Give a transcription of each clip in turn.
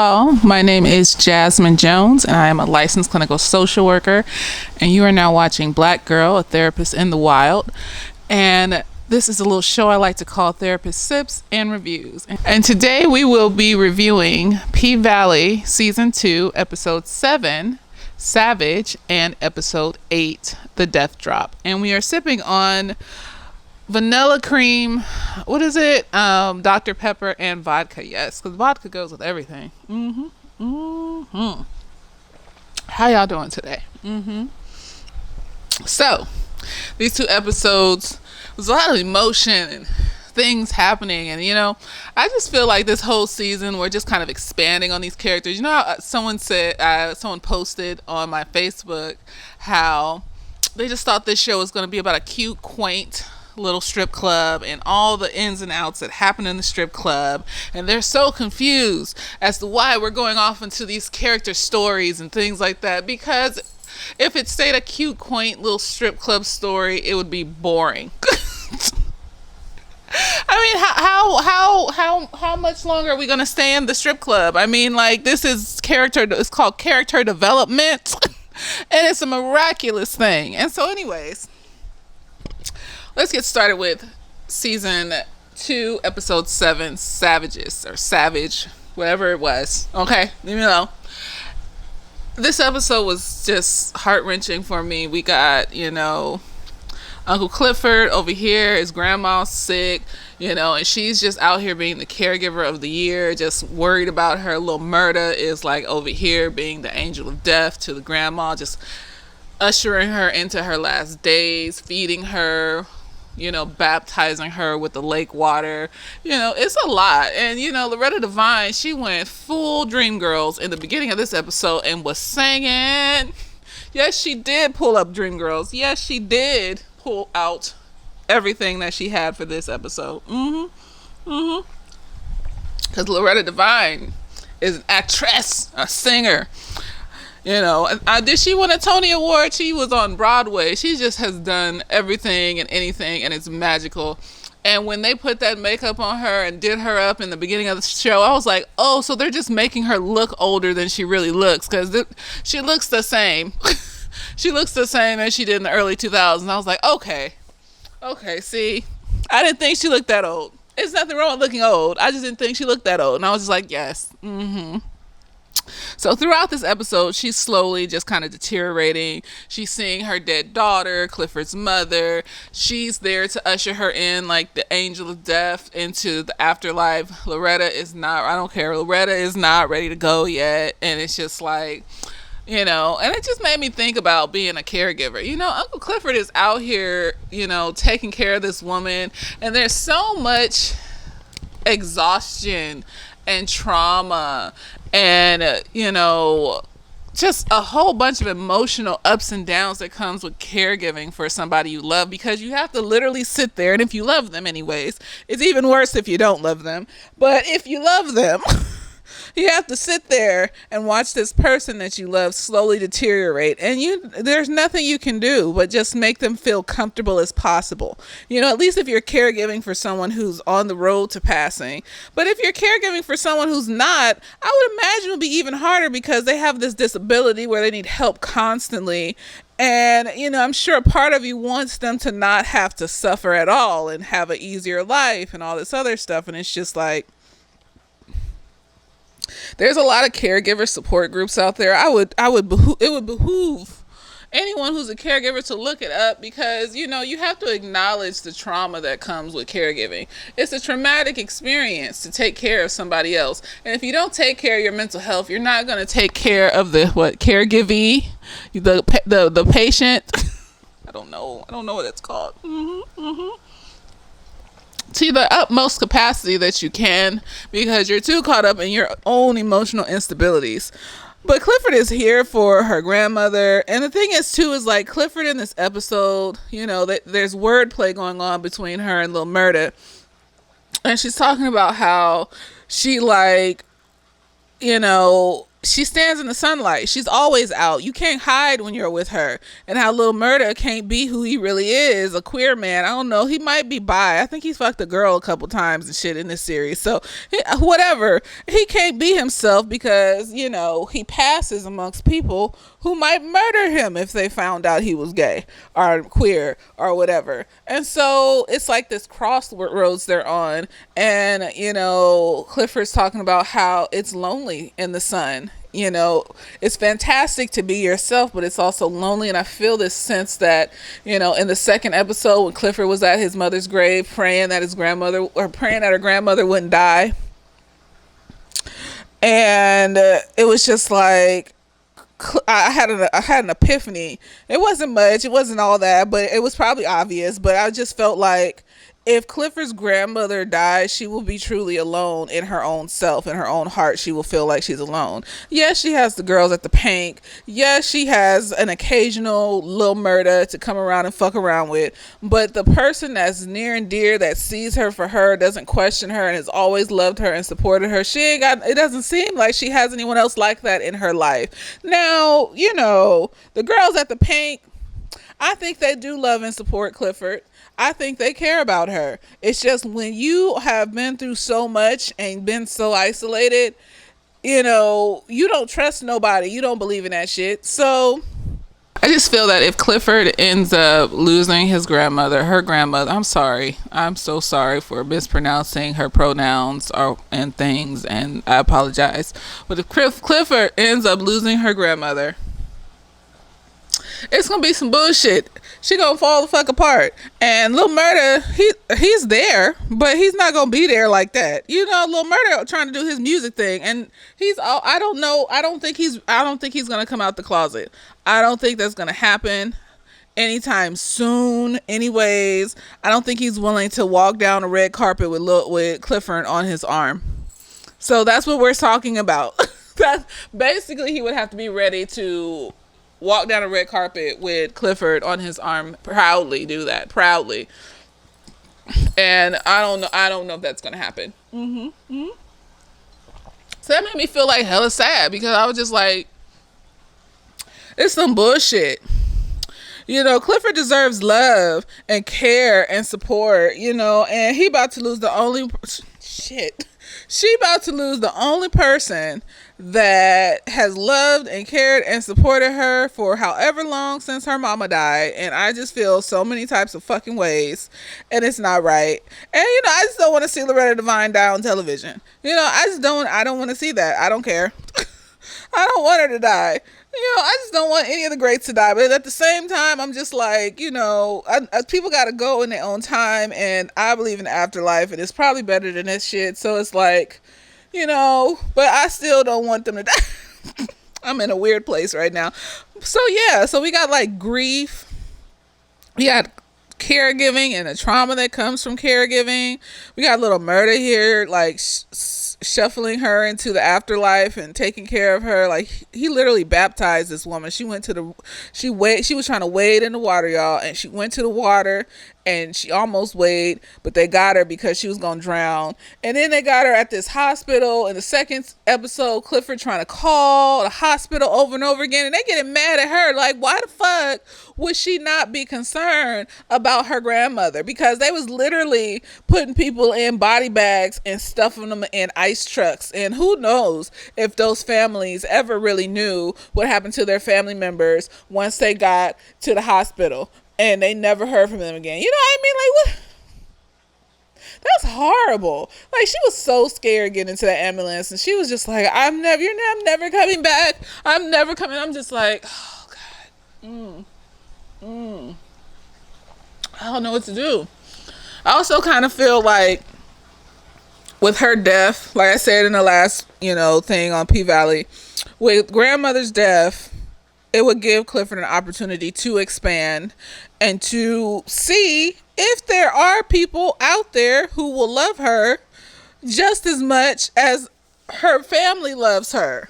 y'all. My name is Jasmine Jones, and I am a licensed clinical social worker. And you are now watching Black Girl, a Therapist in the Wild. And this is a little show I like to call Therapist Sips and Reviews. And today we will be reviewing P-Valley Season 2, Episode 7, Savage, and Episode 8, The Death Drop. And we are sipping on vanilla cream, what is it? Dr. Pepper and vodka. Yes, because vodka goes with everything. How y'all doing today? So, these two episodes was a lot of emotion and things happening, and I just feel like this whole season we're just kind of expanding on these characters. How someone posted on my Facebook how they just thought this show was going to be about a cute, quaint little strip club and all the ins and outs that happen in the strip club, and they're so confused as to why we're going off into these character stories and things like that, because if it stayed a cute, quaint little strip club story, it would be boring. I mean, how much longer are we gonna stay in the strip club? I mean, like, it's called character development and it's a miraculous thing. And so anyways, let's get started with Season 2, Episode 7, Savages, or Savage, whatever it was. Okay, leave me alone. This episode was just heart-wrenching for me. We got, Uncle Clifford over here, his grandma's sick, and she's just out here being the caregiver of the year, just worried about her. Little Murda is like over here being the angel of death to the grandma, just ushering her into her last days, feeding her, baptizing her with the lake water. It's a lot. And, Loretta Devine, she went full Dreamgirls in the beginning of this episode and was singing. Yes, she did pull up Dreamgirls. Yes, she did pull out everything that she had for this episode. Because Loretta Devine is an actress, a singer. Did she win a Tony Award? She was on Broadway. She just has done everything and anything, and it's magical. And when they put that makeup on her and did her up in the beginning of the show, I was like, oh, so they're just making her look older than she really looks, because she looks the same. She looks the same as she did in the early 2000s. I was like, okay, see, I didn't think she looked that old. There's nothing wrong with looking old. I just didn't think she looked that old. And I was just like, yes, So throughout this episode, she's slowly just kind of deteriorating. She's seeing her dead daughter, Clifford's mother. She's there to usher her in like the angel of death into the afterlife. Loretta is not, I don't care, Loretta is not ready to go yet. And it's just like, and it just made me think about being a caregiver. Uncle Clifford is out here, taking care of this woman. And there's so much exhaustion and trauma and just a whole bunch of emotional ups and downs that comes with caregiving for somebody you love, because you have to literally sit there, and if you love them anyways, it's even worse if you don't love them, but if you love them you have to sit there and watch this person that you love slowly deteriorate, and there's nothing you can do but just make them feel comfortable as possible. At least if you're caregiving for someone who's on the road to passing. But if you're caregiving for someone who's not, I would imagine it would be even harder, because they have this disability where they need help constantly. And, I'm sure a part of you wants them to not have to suffer at all and have an easier life and all this other stuff. And it's just like, there's a lot of caregiver support groups out there. It would behoove anyone who's a caregiver to look it up, because, you have to acknowledge the trauma that comes with caregiving. It's a traumatic experience to take care of somebody else. And if you don't take care of your mental health, you're not going to take care of the caregivee, the patient. I don't know what it's called. To the utmost capacity that you can, because you're too caught up in your own emotional instabilities. But Clifford is here for her grandmother. And the thing is too, is like Clifford in this episode, there's wordplay going on between her and Lil Murda. And she's talking about how she she stands in the sunlight. She's always out. You can't hide when you're with her. And how Lil Murda can't be who he really is, a queer man. I don't know. He might be bi. I think he's fucked a girl a couple times and shit in this series. So whatever. He can't be himself because, you know, he passes amongst people who might murder him if they found out he was gay or queer or whatever. And so it's like this crossroads they're on. And, you know, Clifford's talking about how it's lonely in the sun. You know, it's fantastic to be yourself, but it's also lonely. And I feel this sense that, you know, in the second episode when Clifford was at his mother's grave praying that his grandmother, or praying that her grandmother wouldn't die. And it was just like, I had an epiphany. It wasn't much. It wasn't all that, but it was probably obvious. But I just felt like if Clifford's grandmother dies, she will be truly alone in her own self, in her own heart. She will feel like she's alone. Yes, she has the girls at the Pink. Yes, she has an occasional Lil Murda to come around and fuck around with. But the person that's near and dear, that sees her for her, doesn't question her, and has always loved her and supported her, it doesn't seem like she has anyone else like that in her life. Now, you know, the girls at the Pink, I think they do love and support Clifford. I think they care about her. It's just when you have been through so much and been so isolated, you know, you don't trust nobody. You don't believe in that shit. So I just feel that if Clifford ends up losing her grandmother, I'm sorry. I'm so sorry for mispronouncing her pronouns and things, and I apologize. But if Clifford ends up losing her grandmother, it's gonna be some bullshit. She gonna fall the fuck apart. And Lil Murda, he's there, but he's not gonna be there like that. You know, Lil Murda trying to do his music thing, and I don't know. I don't think he's gonna come out the closet. I don't think that's gonna happen anytime soon. Anyways, I don't think he's willing to walk down a red carpet with Clifford on his arm. So that's what we're talking about. That basically he would have to be ready to walk down a red carpet with Clifford on his arm, proudly do that, proudly. And I don't know if that's gonna happen. So that made me feel like hella sad, because I was just like, it's some bullshit. You know, Clifford deserves love and care and support, you know, and he about to lose the only she about to lose the only person that has loved and cared and supported her for however long since her mama died. And I just feel so many types of fucking ways, and it's not right. And, you know, I just don't want to see Loretta Devine die on television. You know, I don't want to see that. I don't care. I don't want her to die. You know, I just don't want any of the greats to die. But at the same time, I'm just like, you know, people got to go in their own time. And I believe in the afterlife. And it's probably better than this shit. So it's like, you know, but I still don't want them to die. I'm in a weird place right now. So, yeah. So we got like grief. We got caregiving and the trauma that comes from caregiving. We got Lil Murda here, like, shuffling her into the afterlife and taking care of her. Like, he literally baptized this woman. She was trying to wade in the water, y'all, and she went to the water and she almost weighed, but they got her because she was gonna drown. And then they got her at this hospital. In the second episode, Clifford trying to call the hospital over and over again, and they getting mad at her. Like, why the fuck would she not be concerned about her grandmother? Because they was literally putting people in body bags and stuffing them in ice trucks. And who knows if those families ever really knew what happened to their family members once they got to the hospital. And they never heard from them again. You know what I mean? Like, what? That's horrible. Like, she was so scared getting into the ambulance, and she was just like, I'm never coming back. I'm never coming. I'm just like, oh God. I don't know what to do. I also kind of feel like with her death, like I said in the last, you know, thing on P-Valley, with grandmother's death, it would give Clifford an opportunity to expand and to see if there are people out there who will love her just as much as her family loves her.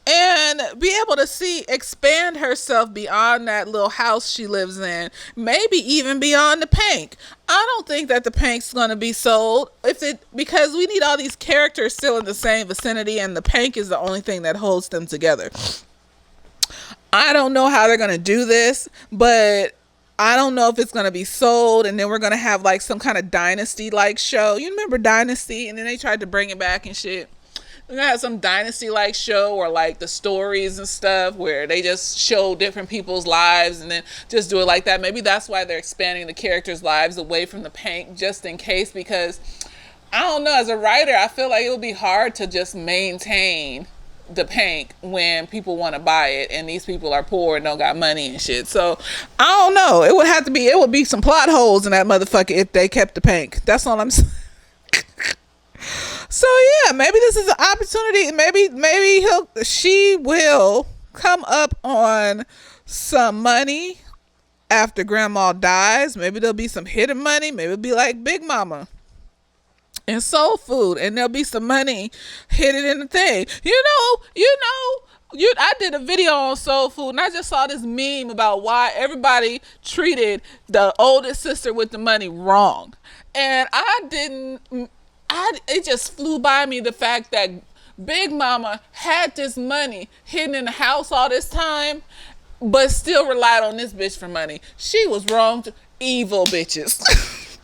and be able to see expand herself beyond that little house she lives in, maybe even beyond the Pank. I don't think that the Pank's going to be sold if it, because we need all these characters still in the same vicinity, and the Pank is the only thing that holds them together. I don't know how they're going to do this, but I don't know if it's going to be sold and then we're going to have like some kind of Dynasty like show. You remember Dynasty? And then they tried to bring it back and shit. We're going to have some Dynasty like show, or like the stories and stuff where they just show different people's lives and then just do it like that. Maybe that's why they're expanding the characters' lives away from the Pank, just in case, because I don't know, as a writer, I feel like it would be hard to just maintain the Pank when people want to buy it and these people are poor and don't got money and shit. So I don't know, it would be some plot holes in that motherfucker if they kept the Pank. That's all I'm saying. So yeah, maybe this is an opportunity. Maybe she will come up on some money after grandma dies. Maybe there'll be some hidden money. Maybe it'll be like Big Mama and soul food, and there'll be some money hidden in the thing. I did a video on soul food, and I just saw this meme about why everybody treated the oldest sister with the money wrong, and it just flew by me the fact that Big Mama had this money hidden in the house all this time, but still relied on this bitch for money. She was wrong. Evil bitches.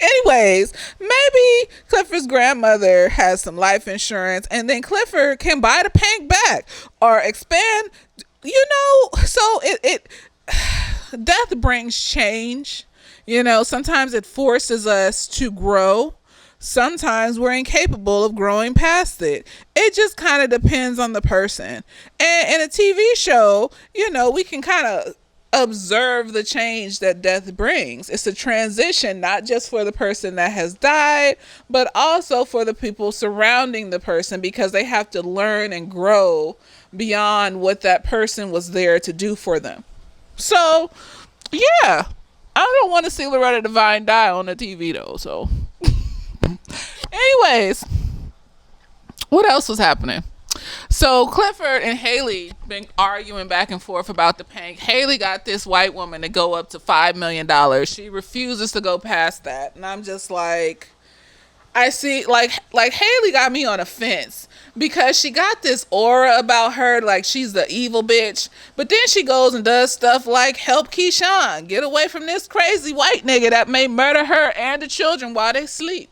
Anyways, maybe Clifford's grandmother has some life insurance, and then Clifford can buy the Pank back or expand. So death brings change. Sometimes it forces us to grow. Sometimes we're incapable of growing past it. It just kind of depends on the person. And in a TV show, we can kind of observe the change that death brings. It's a transition, not just for the person that has died, but also for the people surrounding the person, because they have to learn and grow beyond what that person was there to do for them. So, yeah, I don't want to see Loretta Devine die on the TV though, so... Anyways, what else was happening? So Clifford and Haley been arguing back and forth about the Pank. Haley got this white woman to go up to $5 million. She refuses to go past that, and I'm just like, I see, like Haley got me on a fence, because she got this aura about her, like she's the evil bitch, but then she goes and does stuff like help Keyshawn get away from this crazy white nigga that may murder her and the children while they sleep.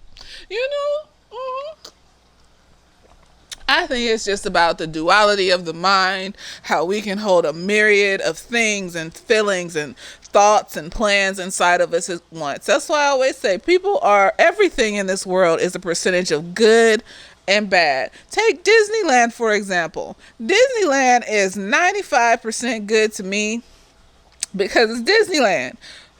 I think it's just about the duality of the mind, how we can hold a myriad of things and feelings and thoughts and plans inside of us at once. That's why I always say everything in this world is a percentage of good and bad. Take Disneyland, for example. Disneyland is 95% good to me because it's Disneyland.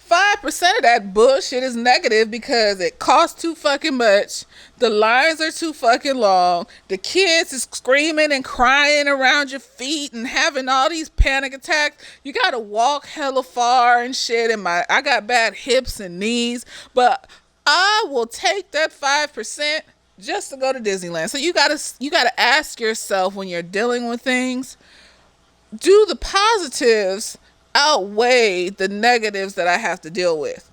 5% of that bullshit is negative because it costs too fucking much. The lines are too fucking long. The kids is screaming and crying around your feet and having all these panic attacks. You gotta walk hella far and shit. I got bad hips and knees, but I will take that 5% just to go to Disneyland. So you gotta ask yourself, when you're dealing with things, do the positives outweigh the negatives that I have to deal with?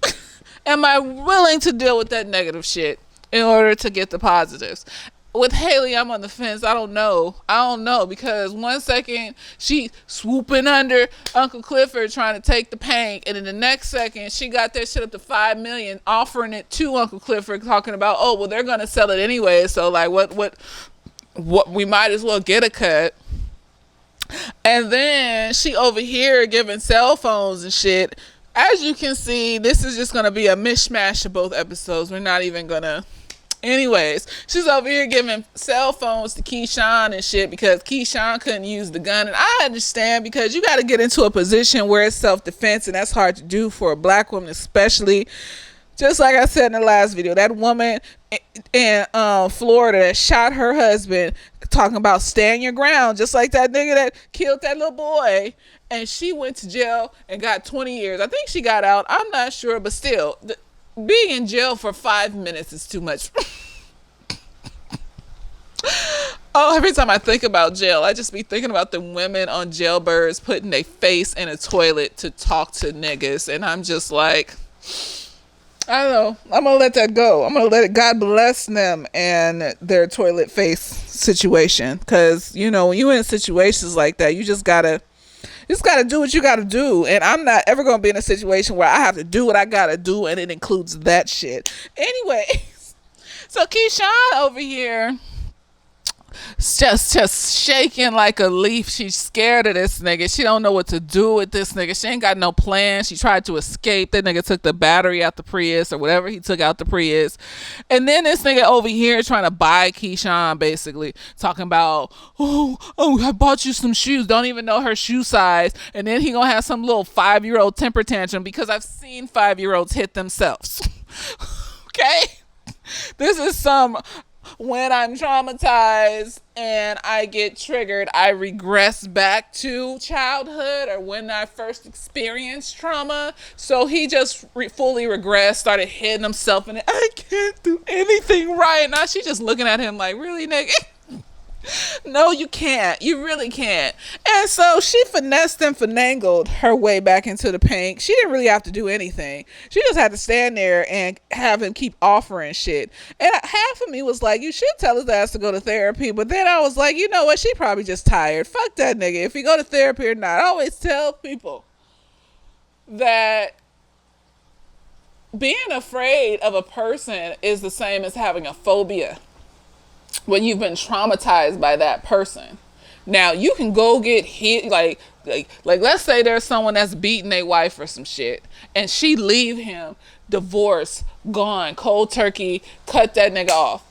Am I willing to deal with that negative shit in order to get the positives? With Haley, I'm on the fence. I don't know, because one second she swooping under Uncle Clifford trying to take the Pank, and in the next second she got that shit up to $5 million, offering it to Uncle Clifford, talking about, oh well, they're gonna sell it anyway, so like what we might as well get a cut. And then she over here giving cell phones and shit. As you can see, this is just going to be a mishmash of both episodes. We're not even going to... Anyways, she's over here giving cell phones to Keyshawn and shit because Keyshawn couldn't use the gun. And I understand, because you got to get into a position where it's self-defense, and that's hard to do for a black woman especially. Just like I said in the last video, that woman in Florida that shot her husband, talking about stand your ground, just like that nigga that killed that little boy, and she went to jail and got 20 years. I think she got out. I'm not sure, but still, being in jail for 5 minutes is too much. Oh, every time I think about jail, I just be thinking about the women on jailbirds putting their face in a toilet to talk to niggas. And I'm just like, I don't know. I'm going to let that go. I'm going to let it, God bless them and their toilet face situation. Because, you know, when you in situations like that, you just gotta do what you gotta do. And I'm not ever gonna be in a situation where I have to do what I gotta do, and it includes that shit. Anyway, so Keyshawn over here just shaking like a leaf. She's scared of this nigga. She don't know what to do with this nigga. She ain't got no plan. She tried to escape. That nigga took the battery out the Prius or whatever he took out the Prius. And then this nigga over here trying to buy Keyshawn, basically talking about, oh, I bought you some shoes. Don't even know her shoe size. And then he gonna have some little 5-year-old temper tantrum because I've seen 5-year-olds hit themselves. Okay? This is some, when I'm traumatized and I get triggered, I regress back to childhood or when I first experienced trauma. So he just fully regressed, started hitting himself, and I can't do anything right. Now she just looking at him like, really, nigga? No, you can't. You really can't. And so she finessed and finagled her way back into the paint. She didn't really have to do anything. She just had to stand there and have him keep offering shit. And half of me was like, you should tell his ass to go to therapy. But then I was like, you know what? She probably just tired. Fuck that nigga. If he go to therapy or not. I always tell people that being afraid of a person is the same as having a phobia when you've been traumatized by that person. Now you can go get hit, like let's say there's someone that's beating their wife or some shit, and she leave him, divorce, gone, cold turkey, cut that nigga off.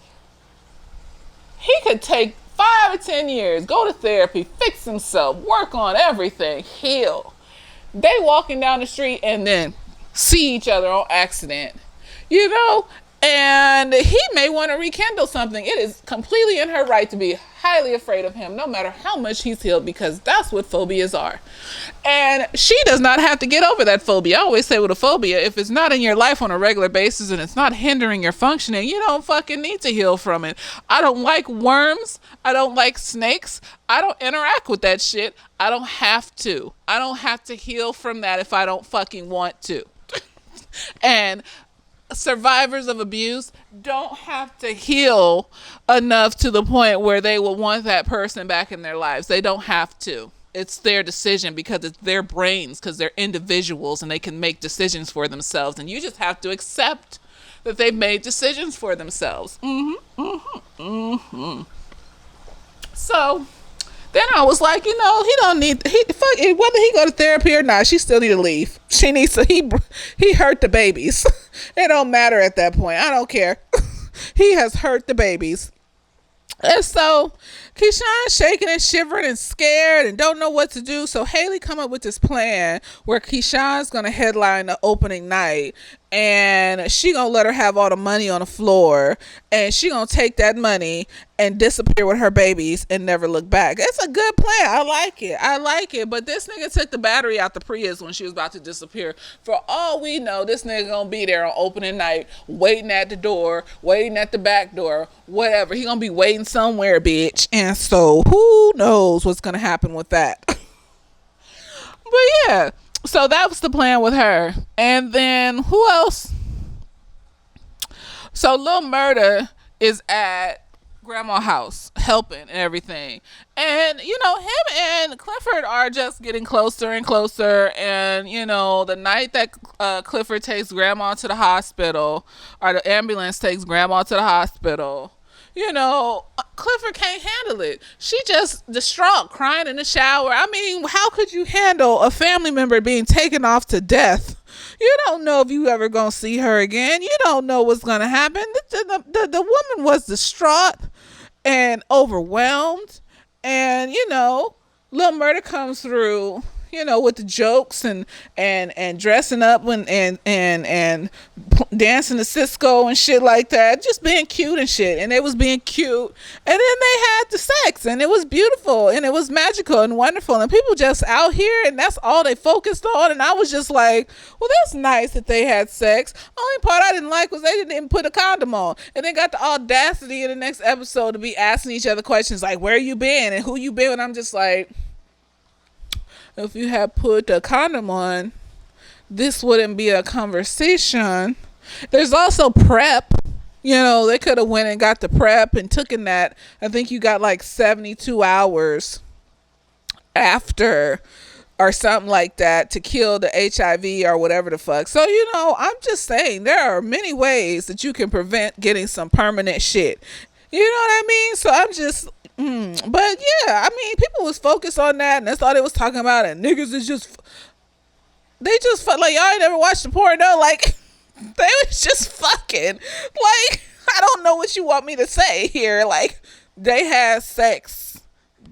He could take 5 or 10 years, go to therapy, fix himself, work on everything, heal. They walking down the street and then see each other on accident, you know. And he may want to rekindle something. It is completely in her right to be highly afraid of him, no matter how much he's healed, because that's what phobias are. And she does not have to get over that phobia. I always say with a phobia, if it's not in your life on a regular basis and it's not hindering your functioning, you don't fucking need to heal from it. I don't like worms. I don't like snakes. I don't interact with that shit. I don't have to. I don't have to heal from that if I don't fucking want to. And survivors of abuse don't have to heal enough to the point where they will want that person back in their lives. They don't have to. It's their decision because it's their brains, because they're individuals and they can make decisions for themselves. And you just have to accept that they've made decisions for themselves. So then I was like, you know, he don't need, whether he go to therapy or not, she still need to leave. She needs to, he hurt the babies. It don't matter at that point. I don't care. He has hurt the babies. And so Keyshawn's shaking and shivering and scared and don't know what to do. So Haley come up with this plan where Keyshawn's going to headline the opening night, and she going to let her have all the money on the floor, and she going to take that money and disappear with her babies and never look back. It's a good plan. I like it. But this nigga took the battery out the Prius when she was about to disappear. For all we know, this nigga going to be there on opening night, waiting at the door, waiting at the back door, whatever. He going to be waiting somewhere, bitch. And so who knows what's going to happen with that. But yeah, so that was the plan with her. And then who else? So Lil Murda is at grandma's house helping and everything. And, you know, him and Clifford are just getting closer and closer. And, you know, the night that Clifford takes grandma to the hospital, or the ambulance takes grandma to the hospital, you know, Clifford can't handle it. She just distraught, crying in the shower. I mean, how could you handle a family member being taken off to death? You don't know if you ever gonna see her again. You don't know what's gonna happen. The woman was distraught and overwhelmed. And, you know, Lil Murda comes through, with the jokes and dressing up and dancing to Cisco and shit like that, just being cute and shit. And they was being cute, and then they had the sex, and it was beautiful, and it was magical and wonderful, and people just out here, and that's all they focused on. And I was just like, well, that's nice that they had sex. Only part I didn't like was they didn't even put a condom on, and they got the audacity in the next episode to be asking each other questions like, where you been and who you been. And I'm just like, if you had put a condom on, this wouldn't be a conversation. There's also prep. They could have went and got the prep and took in that. I think you got like 72 hours after or something like that to kill the HIV or whatever the fuck. So, I'm just saying there are many ways that you can prevent getting some permanent shit. You know what I mean? So I'm just, but yeah, I mean, people was focused on that, and that's all they was talking about. And niggas is just, they just like, y'all ain't never watched the porno. Like, they was just fucking. Like, I don't know what you want me to say here. Like, they had sex.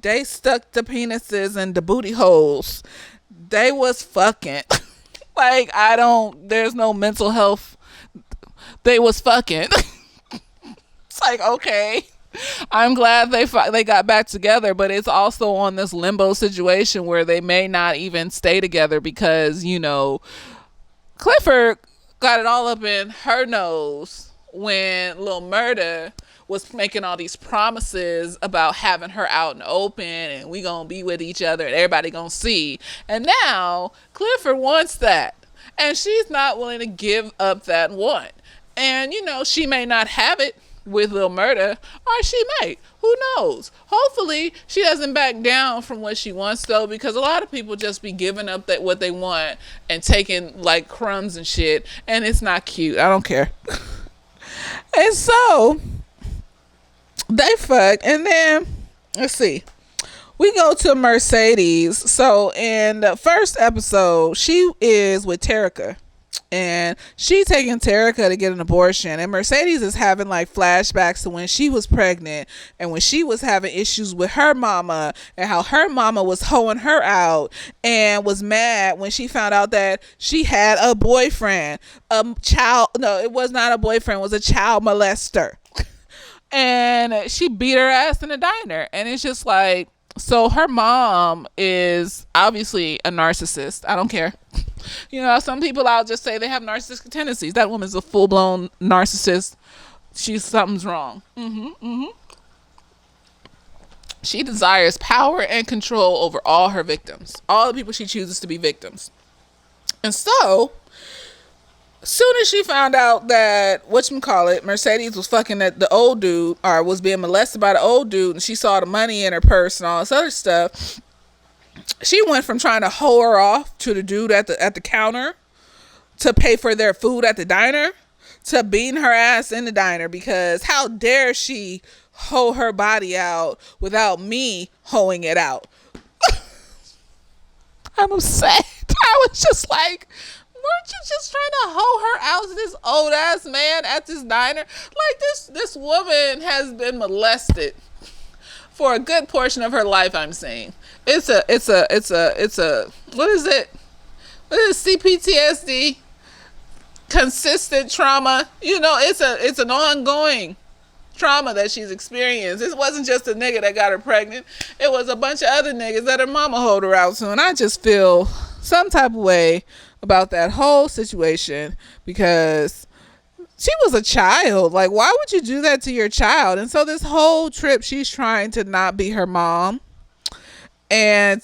They stuck the penises in the booty holes. They was fucking. Like, there's no mental health. They was fucking. It's like, okay, I'm glad they got back together, but it's also on this limbo situation where they may not even stay together because, Clifford got it all up in her nose when Lil Murda was making all these promises about having her out in the open and we gonna be with each other and everybody gonna see. And now Clifford wants that, and she's not willing to give up that want. And, she may not have it with Lil Murda, or she might. Who knows? Hopefully she doesn't back down from what she wants, though, because a lot of people just be giving up what they want and taking like crumbs and shit, and it's not cute. I don't care. And so they fuck, and then let's see. We go to Mercedes. So in the first episode, she is with Terica. And she taking Terica to get an abortion, and Mercedes is having like flashbacks to when she was pregnant and when she was having issues with her mama and how her mama was hoeing her out and was mad when she found out that she had a boyfriend, it was not a boyfriend, it was a child molester. And she beat her ass in a diner, and it's just like, so her mom is obviously a narcissist. I don't care. Some people, I'll just say they have narcissistic tendencies. That woman's a full-blown narcissist. Something's wrong. She desires power and control over all her victims. All the people she chooses to be victims. And so, as soon as she found out that, Mercedes was fucking the old dude, or was being molested by the old dude, and she saw the money in her purse and all this other stuff, she went from trying to hoe her off to the dude at the counter to pay for their food at the diner to beating her ass in the diner, because how dare she hoe her body out without me hoeing it out. I'm upset. I was just like, weren't you just trying to hoe her out to this old ass man at this diner? Like, this woman has been molested for a good portion of her life, I'm saying. It's a what is it? What is CPTSD? Consistent trauma. It's an ongoing trauma that she's experienced. It wasn't just a nigga that got her pregnant. It was a bunch of other niggas that her mama hoed her out to. And I just feel some type of way about that whole situation, because she was a child. Like, why would you do that to your child? And so this whole trip, she's trying to not be her mom. And,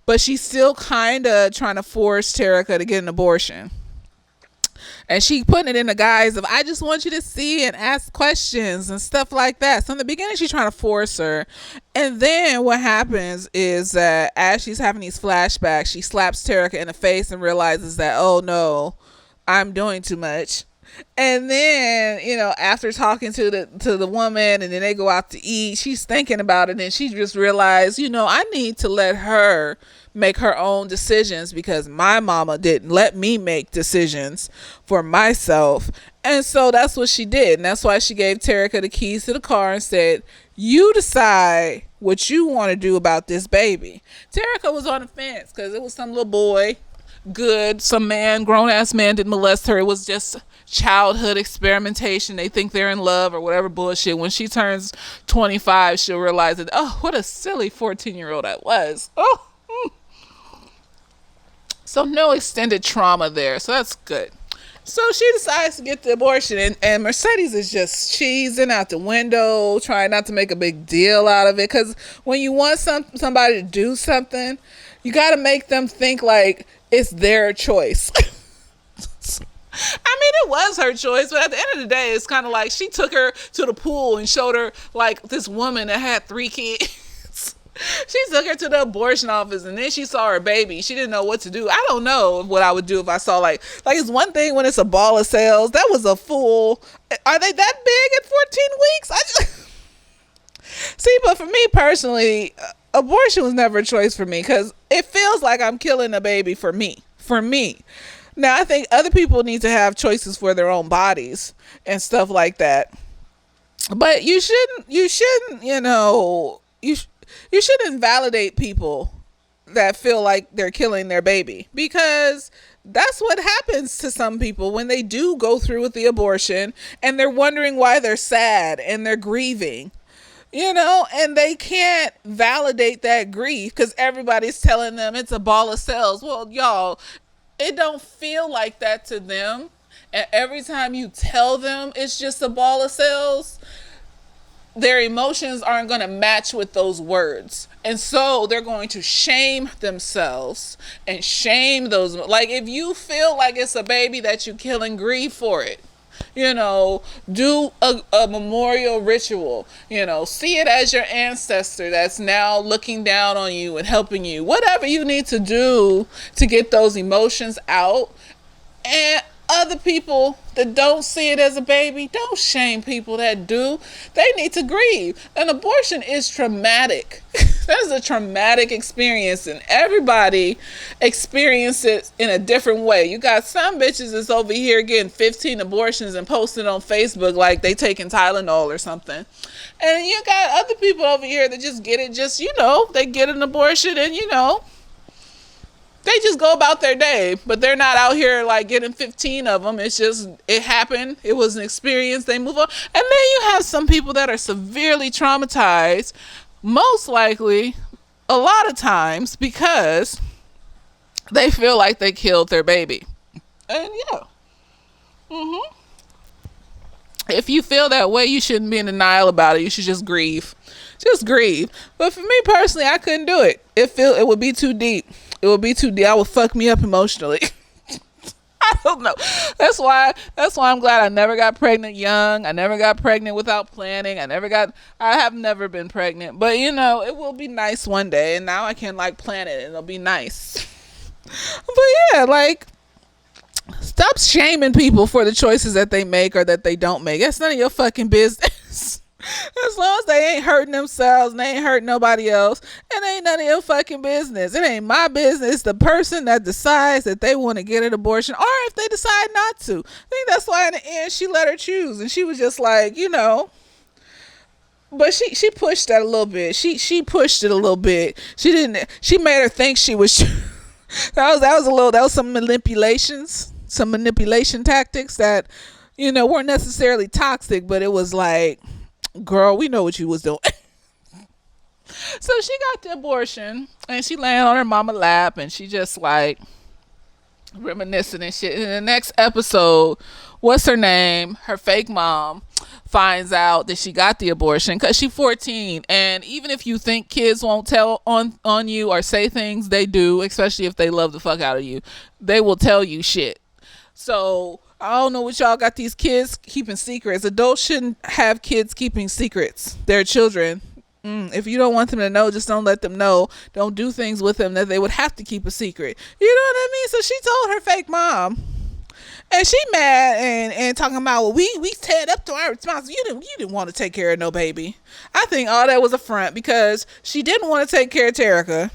but she's still kind of trying to force Terica to get an abortion. And she putting it in the guise of, I just want you to see and ask questions and stuff like that. So in the beginning, she's trying to force her. And then what happens is that as she's having these flashbacks, she slaps Terica in the face and realizes that, oh no, I'm doing too much. And then, after talking to the woman, and then they go out to eat, she's thinking about it, and she just realized, I need to let her make her own decisions, because my mama didn't let me make decisions for myself. And so that's what she did. And that's why she gave Terica the keys to the car and said, you decide what you want to do about this baby. Terica was on the fence because it was some little boy, good, some man, grown ass man didn't molest her. It was just childhood experimentation. They think they're in love or whatever bullshit. When she turns 25, she'll realize that, oh, what a silly 14-year-old I was. Oh. So no extended trauma there. So that's good. So she decides to get the abortion, and Mercedes is just cheesing out the window, trying not to make a big deal out of it. Because when you want somebody to do something, you got to make them think like it's their choice. I mean, it was her choice, but at the end of the day, it's kind of like she took her to the pool and showed her like this woman that had 3 kids. She took her to the abortion office, and then she saw her baby. She didn't know what to do. I don't know what I would do if I saw like it's one thing when it's a ball of cells. That was a full. Are they that big at 14 weeks? See, but for me personally, abortion was never a choice for me, because it feels like I'm killing a baby for me. For me. Now, I think other people need to have choices for their own bodies and stuff like that. But you shouldn't, you shouldn't invalidate people that feel like they're killing their baby, because that's what happens to some people when they do go through with the abortion, and they're wondering why they're sad and they're grieving, and they can't validate that grief because everybody's telling them it's a ball of cells. Well, y'all, it don't feel like that to them. And every time you tell them it's just a ball of cells, their emotions aren't going to match with those words. And so they're going to shame themselves and shame those. Like, if you feel like it's a baby that you kill and grieve for it, do a memorial ritual, see it as your ancestor that's now looking down on you and helping you. Whatever you need to do to get those emotions out. And other people that don't see it as a baby, don't shame people that do. They need to grieve. An abortion is traumatic. That's a traumatic experience, and everybody experiences it in a different way. You got some bitches that's over here getting 15 abortions and posting on Facebook like they taking Tylenol or something. And you got other people over here that just get it, they get an abortion and, they just go about their day, but they're not out here like getting 15 of them. It's just, it happened. It was an experience. They move on. And then you have some people that are severely traumatized, most likely a lot of times because they feel like they killed their baby. And yeah. If you feel that way, you shouldn't be in denial about it. You should just grieve. Just grieve. But for me personally, I couldn't do it. It would be too deep. It would be too deep. I would fuck me up emotionally. I don't know. That's why I'm glad I never got pregnant young. I never got pregnant without planning. I have never been pregnant. But it will be nice one day. And now I can plan it and it'll be nice. But yeah, stop shaming people for the choices that they make or that they don't make. That's none of your fucking business. As long as they ain't hurting themselves and they ain't hurting nobody else, it ain't none of your fucking business. It ain't my business. It's the person that decides that they want to get an abortion, or if they decide not to. I think that's why in the end she let her choose, and she was just like, but she pushed that a little bit. She pushed it a little bit. She made her think she was that was some manipulation tactics that weren't necessarily toxic, but it was like, girl, we know what you was doing. So she got the abortion and she laying on her mama lap and she just reminiscing and shit. In the next episode, what's her name? Her fake mom finds out that she got the abortion because she's 14. And even if you think kids won't tell on you or say things, they do, especially if they love the fuck out of you. They will tell you shit. So I don't know what y'all got these kids keeping secrets. Adults shouldn't have kids keeping secrets. They're children. If you don't want them to know, just don't let them know. Don't do things with them that they would have to keep a secret. You know what I mean? So she told her fake mom. And she mad and talking about, well, we stand up to our responsibility. You didn't want to take care of no baby. I think all that was a front because she didn't want to take care of Terica.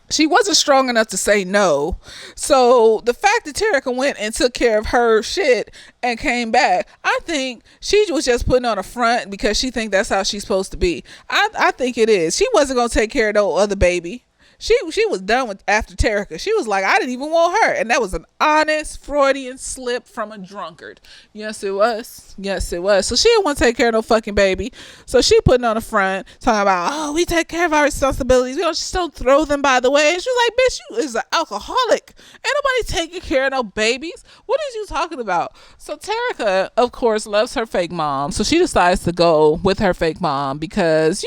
She wasn't strong enough to say no. So the fact that Terica went and took care of her shit and came back, I think she was just putting on a front because she think that's how she's supposed to be. I think it is. She wasn't gonna take care of no other baby. She was done with after Terica. She was like, I didn't even want her. And that was an honest Freudian slip from a drunkard. Yes, it was. Yes, it was. So she didn't want to take care of no fucking baby. So she putting on the front, talking about, oh, we take care of our responsibilities. We don't just don't throw them by the way. And she was like, bitch, you is an alcoholic. Ain't nobody taking care of no babies. What is you talking about? So Terica, of course, loves her fake mom. So she decides to go with her fake mom because,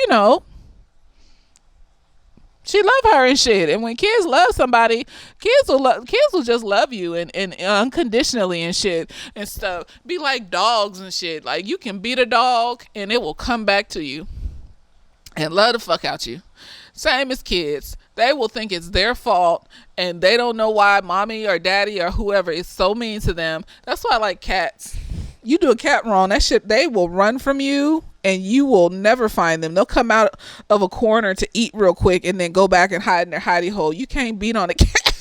she love her and shit. And when kids love somebody, kids will just love you and unconditionally and shit and stuff. Be like dogs and shit. Like you can beat a dog and it will come back to you and love the fuck out you. Same as kids. They will think it's their fault and they don't know why mommy or daddy or whoever is so mean to them. That's why I like cats. You do a cat wrong, that shit, they will run from you and you will never find them. They'll come out of a corner to eat real quick and then go back and hide in their hidey hole. You can't beat on a cat.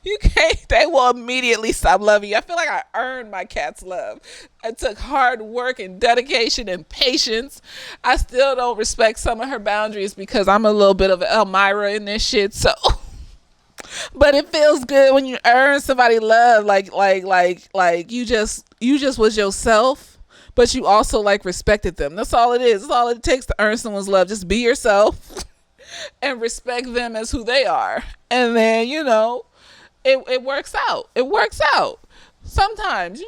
You can't. They will immediately stop loving you. I feel like I earned my cat's love. I took hard work and dedication and patience. I still don't respect some of her boundaries because I'm a little bit of an Elmira in this shit. So but it feels good when you earn somebody love, like you just was yourself, but you also like respected them. That's all it is. That's all it takes to earn someone's love. Just be yourself and respect them as who they are, and then it works out. It works out sometimes,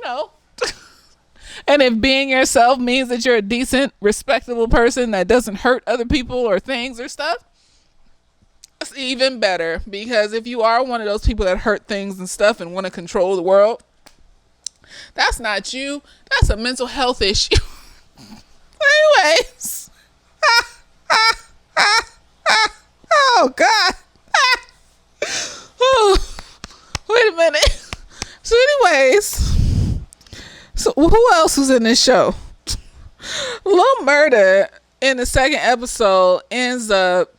And if being yourself means that you're a decent, respectable person that doesn't hurt other people or things or stuff, that's even better, because if you are one of those people that hurt things and stuff and want to control the world, that's not you. That's a mental health issue. Anyways. Oh, God. Oh, wait a minute. So anyways, so who else was in this show? Lil Murda in the second episode ends up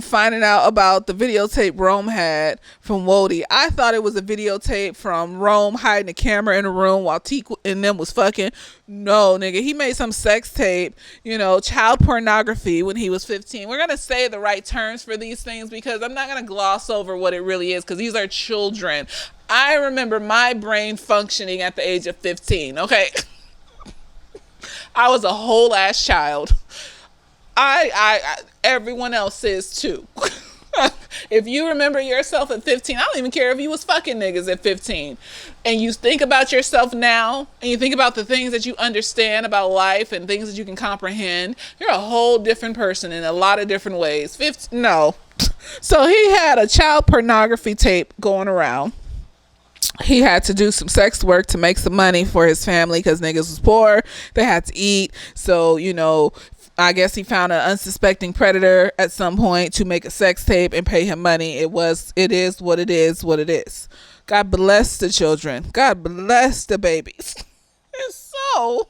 finding out about the videotape Rome had from Wody. I thought it was a videotape from Rome hiding a camera in a room while Teak and them was fucking. No, nigga. He made some sex tape, child pornography when he was 15. We're going to say the right terms for these things because I'm not going to gloss over what it really is because these are children. I remember my brain functioning at the age of 15, okay? I was a whole ass child. I everyone else is too. If you remember yourself at 15, I don't even care if you was fucking niggas at 15, and you think about yourself now and you think about the things that you understand about life and things that you can comprehend, you're a whole different person in a lot of different ways. No. So he had a child pornography tape going around. He had to do some sex work to make some money for his family because niggas was poor. They had to eat. So, I guess he found an unsuspecting predator at some point to make a sex tape and pay him money. It is what it is. God bless the children. God bless the babies. And so,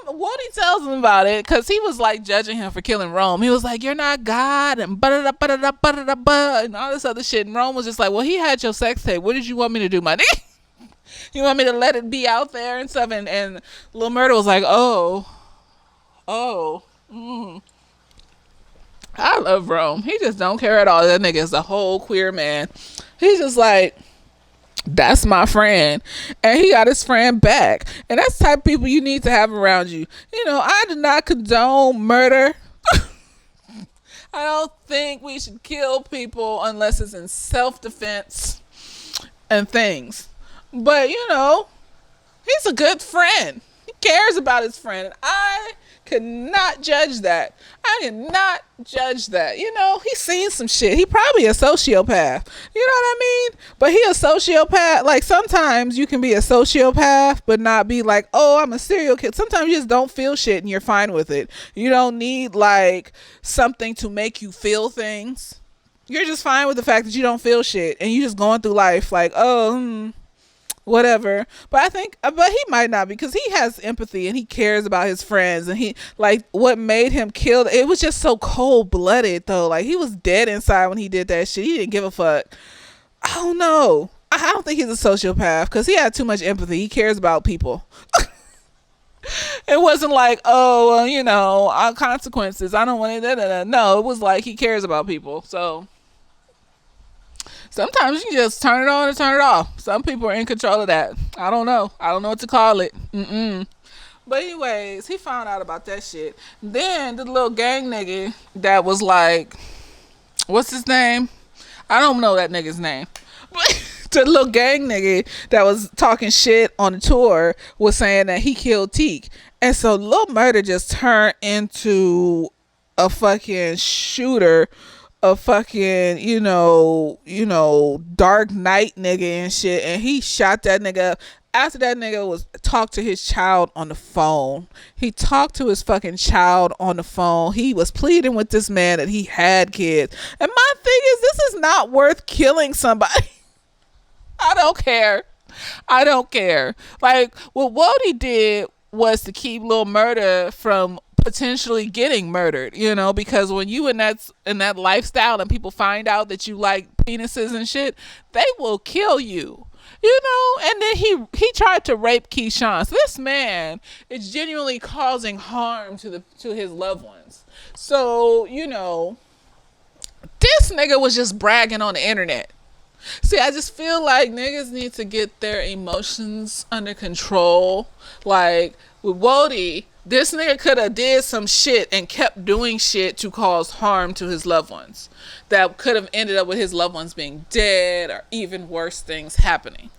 Wody tells him about it because he was like judging him for killing Rome. He was like, you're not God and and all this other shit. And Rome was just like, well, he had your sex tape. What did you want me to do, my nigga? You want me to let it be out there and stuff? And Lil Murda was like, I love Rome. He just don't care at all. That nigga is a whole queer man. He's just like, that's my friend, and he got his friend back, and that's the type of people you need to have around you. I do not condone murder. I don't think we should kill people unless it's in self-defense and things, but he's a good friend. He cares about his friend, and I cannot judge that. He's seen some shit. He probably a sociopath. You know what I mean? But he a sociopath. Like, sometimes you can be a sociopath but not be like, oh, I'm a serial killer. Sometimes you just don't feel shit and you're fine with it. You don't need like something to make you feel things. You're just fine with the fact that you don't feel shit and you just going through life like, oh, whatever. But I think, but he might not, because he has empathy and he cares about his friends, and he, like, what made him kill, it was just so cold blooded though. Like, he was dead inside when he did that shit. He didn't give a fuck. I don't know. I don't think he's a sociopath, because he had too much empathy. He cares about people. It wasn't like, oh, well, consequences. I don't want it. No, it was like he cares about people. So sometimes you just turn it on and turn it off. Some people are in control of that. I don't know. I don't know what to call it. But anyways, he found out about that shit. Then the little gang nigga that was like, what's his name? I don't know that nigga's name. But the little gang nigga that was talking shit on the tour was saying that he killed Teak. And so Lil Murda just turned into a fucking shooter, a fucking, Dark Knight nigga and shit. And he shot that nigga up. After that nigga was talked to his child on the phone. He talked to his fucking child on the phone. He was pleading with this man that he had kids. And my thing is, this is not worth killing somebody. I don't care. I don't care. Like, what Wody did was to keep Lil Murda from potentially getting murdered, because when you in that lifestyle and people find out that you like penises and shit, they will kill you. And then he tried to rape Keyshawn. So this man is genuinely causing harm to his loved ones. So, this nigga was just bragging on the internet. See, I just feel like niggas need to get their emotions under control. Like, with Wody, this nigga could have did some shit and kept doing shit to cause harm to his loved ones. That could have ended up with his loved ones being dead or even worse things happening.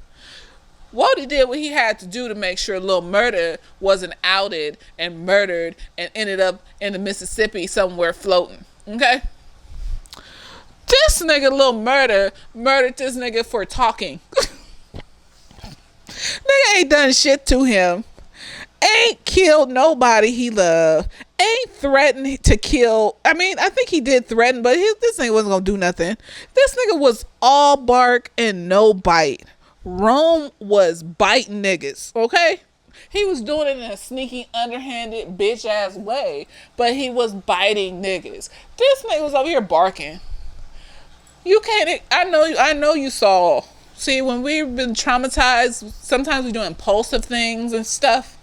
Wody did what he had to do to make sure Lil Murda wasn't outed and murdered and ended up in the Mississippi somewhere floating. Okay? This nigga Lil Murda murdered this nigga for talking. Nigga ain't done shit to him. Ain't killed nobody he loved. Ain't threatened to kill. I mean, I think he did threaten, but this nigga wasn't gonna do nothing. This nigga was all bark and no bite. Rome was biting niggas, okay? He was doing it in a sneaky, underhanded, bitch ass way, but he was biting niggas. This nigga was over here barking. You can't, I know you saw. See, when we've been traumatized, sometimes we do impulsive things and stuff.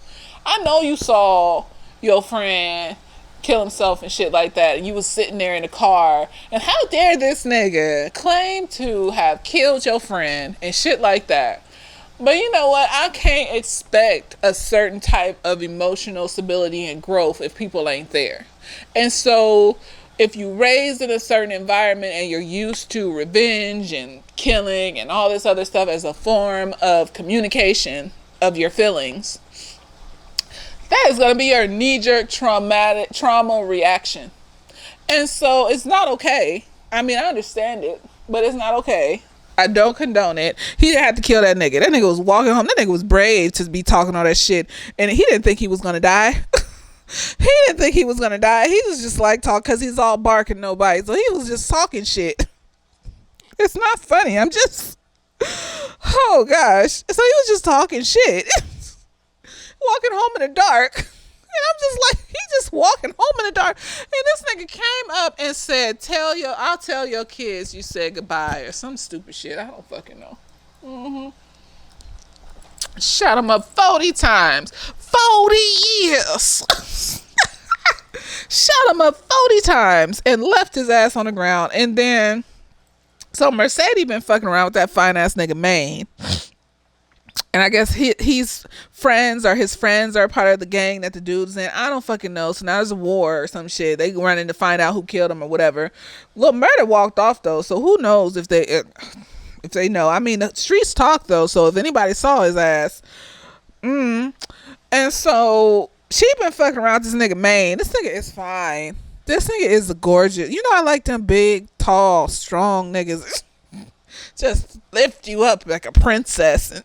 I know you saw your friend kill himself and shit like that, and you was sitting there in the car, and how dare this nigga claim to have killed your friend and shit like that. But you know what? I can't expect a certain type of emotional stability and growth if people ain't there. And so if you raised in a certain environment and you're used to revenge and killing and all this other stuff as a form of communication of your feelings, that is going to be your knee-jerk trauma reaction. And so it's not okay. I mean, I understand it, but it's not okay. I don't condone it. He didn't have to kill that nigga. That nigga was walking home. That nigga was brave to be talking all that shit. And he didn't think he was going to die. He didn't think he was going to die. He was just like talk because he's all barking no bite. So he was just talking shit. It's not funny. I'm just... Oh, gosh. So he was just talking shit. Walking home in the dark, and I'm just like, he just walking home in the dark, and this nigga came up and said, I'll tell your kids you said goodbye, or some stupid shit. I don't fucking know. Shot him up 40 times. 40 years. Shot him up 40 times and left his ass on the ground. And then, so Mercedes been fucking around with that fine ass nigga Maine. And I guess his friends are part of the gang that the dude's in. I don't fucking know. So now there's a war or some shit. They running to find out who killed him or whatever. Lil Murda walked off though, so who knows if they know. I mean, the streets talk though, so if anybody saw his ass. And so she been fucking around with this nigga Maine. This nigga is fine. This nigga is gorgeous. You know, I like them big, tall, strong niggas. Just lift you up like a princess and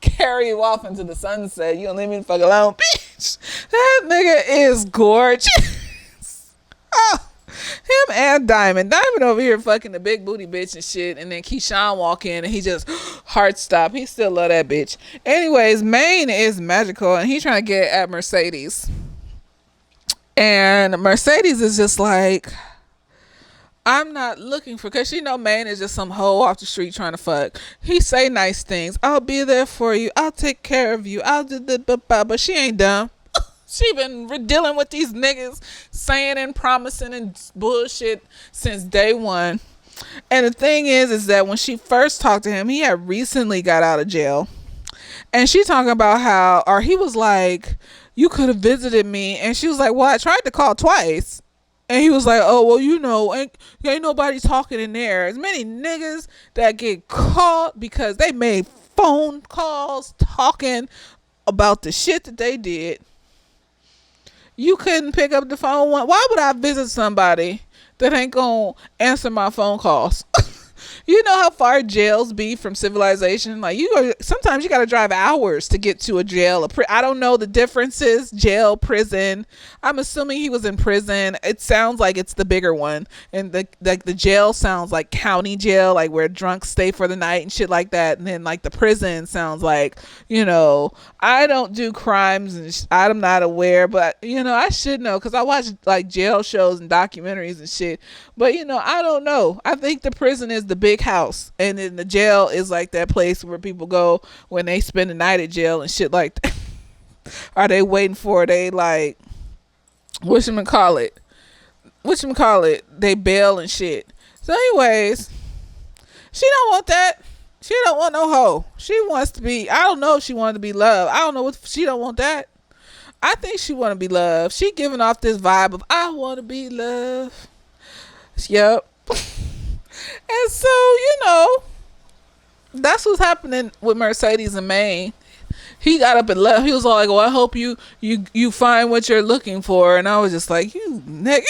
carry you off into the sunset. You don't leave me the fuck alone, bitch. That nigga is gorgeous. Oh, Him and Diamond over here fucking the big booty bitch and shit, and then Keyshawn walk in and he just heart stop. He still love that bitch. Anyways, Maine is magical and he trying to get at Mercedes, and Mercedes is just like, I'm not looking for, because she know Maine is just some hoe off the street trying to fuck. He say nice things. I'll be there for you. I'll take care of you. I'll do the but she ain't dumb. She been dealing with these niggas saying and promising and bullshit since day one. And the thing is that when she first talked to him, he had recently got out of jail. And she talking about how, or he was like, you could have visited me. And she was like, well, I tried to call twice. And he was like, oh, well, ain't nobody talking in there. As many niggas that get caught because they made phone calls talking about the shit that they did. You couldn't pick up the phone. Why would I visit somebody that ain't gonna answer my phone calls? You know how far jails be from civilization? Like, sometimes you gotta drive hours to get to a jail. I don't know the differences. Jail, prison. I'm assuming he was in prison. It sounds like it's the bigger one, and the jail sounds like county jail, like where drunks stay for the night and shit like that. And then like the prison sounds like, I don't do crimes and I'm not aware, but I should know because I watch like jail shows and documentaries and shit. But I don't know. I think the prison is the big house, and then the jail is like that place where people go when they spend the night at jail and shit like that. Are they waiting for they like whatchamacallit, they bail and shit. So anyways, she don't want that. She don't want no hoe. She wants to be, I don't know if she wanted to be loved. I don't know what, she don't want that. I think she want to be loved. She giving off this vibe of, I want to be loved. Yep. And so, that's what's happening with Mercedes and Maine. He got up and left. He was all like, well, I hope you find what you're looking for. And I was just like, you nigga.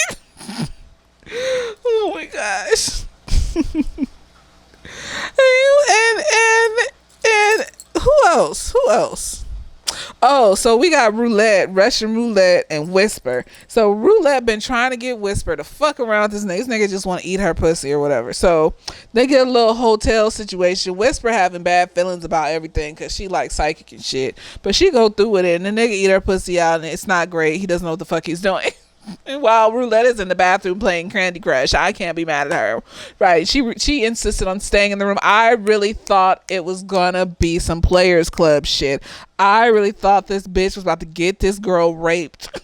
Oh my gosh. and who else? Oh, so we got Russian roulette, and Whisper. So roulette been trying to get Whisper to fuck around with this nigga. This nigga just want to eat her pussy or whatever. So they get a little hotel situation. Whisper having bad feelings about everything because she like psychic and shit. But she go through with it, and the nigga eat her pussy out, and it's not great. He doesn't know what the fuck he's doing. And while Roulette is in the bathroom playing Candy Crush, I can't be mad at her. Right? She insisted on staying in the room. I really thought it was gonna be some Players Club shit. I really thought this bitch was about to get this girl raped.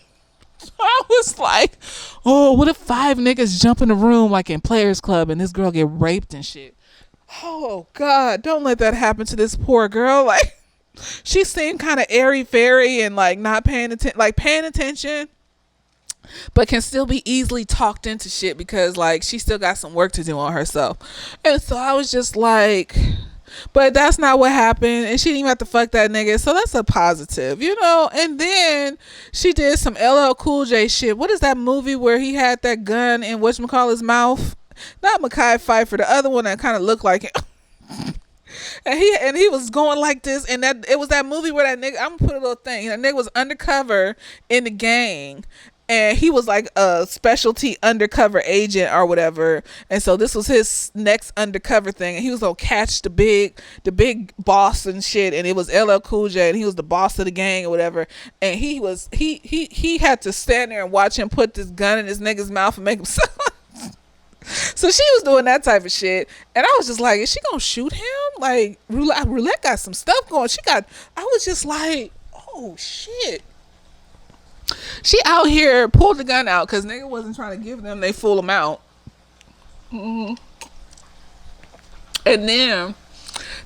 I was like, oh, what if 5 niggas jump in the room like in Players Club and this girl get raped and shit? Oh God, don't let that happen to this poor girl. Like, she seemed kind of airy fairy and like not paying attention, but can still be easily talked into shit because like she still got some work to do on herself. And so I was just like, but that's not what happened, and she didn't even have to fuck that nigga, so that's a positive, And then she did some LL Cool J shit. What is that movie where he had that gun in whatchamacallit's mouth? Not Mekhi Phifer, the other one that kind of looked like him. And he was going like this, and that it was that movie where that nigga, I'm gonna put a little thing, that nigga was undercover in the gang, and he was like a specialty undercover agent or whatever. And so this was his next undercover thing. And he was gonna catch the big boss and shit. And it was LL Cool J, and he was the boss of the gang or whatever. And he had to stand there and watch him put this gun in this nigga's mouth and make him So she was doing that type of shit. And I was just like, is she gonna shoot him? Like, Roulette got some stuff going. I was just like, oh shit. She out here pulled the gun out because nigga wasn't trying to give them they full amount. Mm-hmm. And then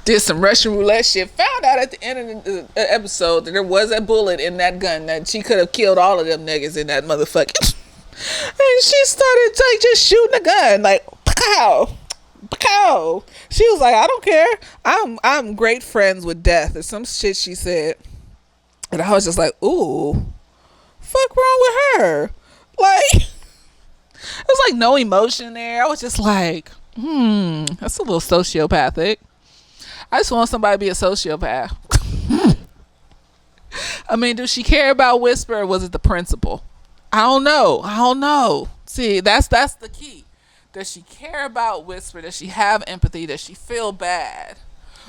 did some Russian roulette shit. Found out at the end of the episode that there was a bullet in that gun, that she could have killed all of them niggas in that motherfucker. And she started like just shooting the gun like pow, pow. She was like, I don't care. I'm great friends with death or some shit she said. And I was just like, ooh. Fuck wrong with her? Like, it was like no emotion there. I was just like, that's a little sociopathic. I just want somebody to be a sociopath. I mean, does she care about Whisper, or was it the principal? I don't know. See, that's the key. Does she care about Whisper? Does she have empathy? Does she feel bad?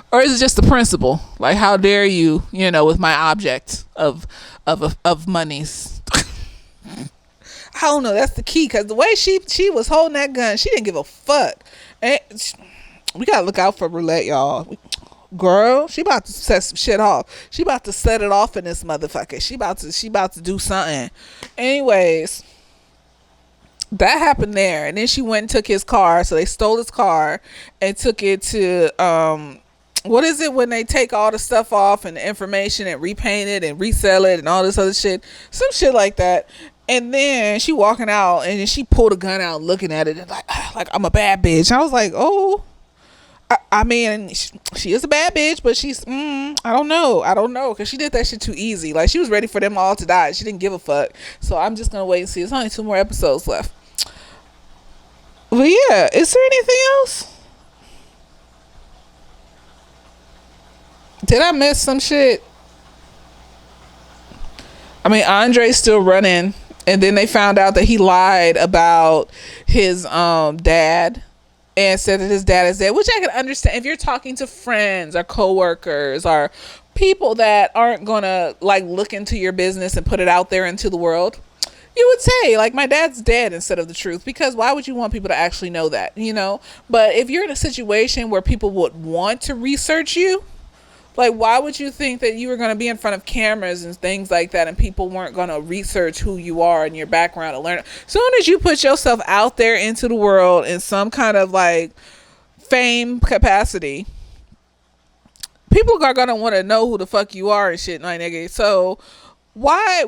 Or is it just the principle? Like, how dare you, with my object of monies? I don't know. That's the key, because the way she was holding that gun, she didn't give a fuck. And we gotta look out for Roulette, y'all. Girl, she about to set some shit off. She about to set it off in this motherfucker. She about to do something. Anyways, that happened there, and then she went and took his car. So they stole his car and took it to what is it when they take all the stuff off and the information and repaint it and resell it and all this other shit, some shit like that. And then she walking out, and then she pulled a gun out looking at it and like I'm a bad bitch. I was like, oh, I mean, she is a bad bitch, but she's I don't know, because she did that shit too easy. Like, she was ready for them all to die. She didn't give a fuck. So I'm just gonna wait and see. There's only 2 more episodes left. But yeah, is there anything else? Did I miss some shit? I mean, Andre's still running, and then they found out that he lied about his dad, and said that his dad is dead, which I can understand. If you're talking to friends or coworkers or people that aren't gonna like look into your business and put it out there into the world, you would say like, my dad's dead, instead of the truth, because why would you want people to actually know that, But if you're in a situation where people would want to research you, like, why would you think that you were going to be in front of cameras and things like that, and people weren't going to research who you are and your background and learn? As soon as you put yourself out there into the world in some kind of like fame capacity, people are going to want to know who the fuck you are and shit, like, nigga. So why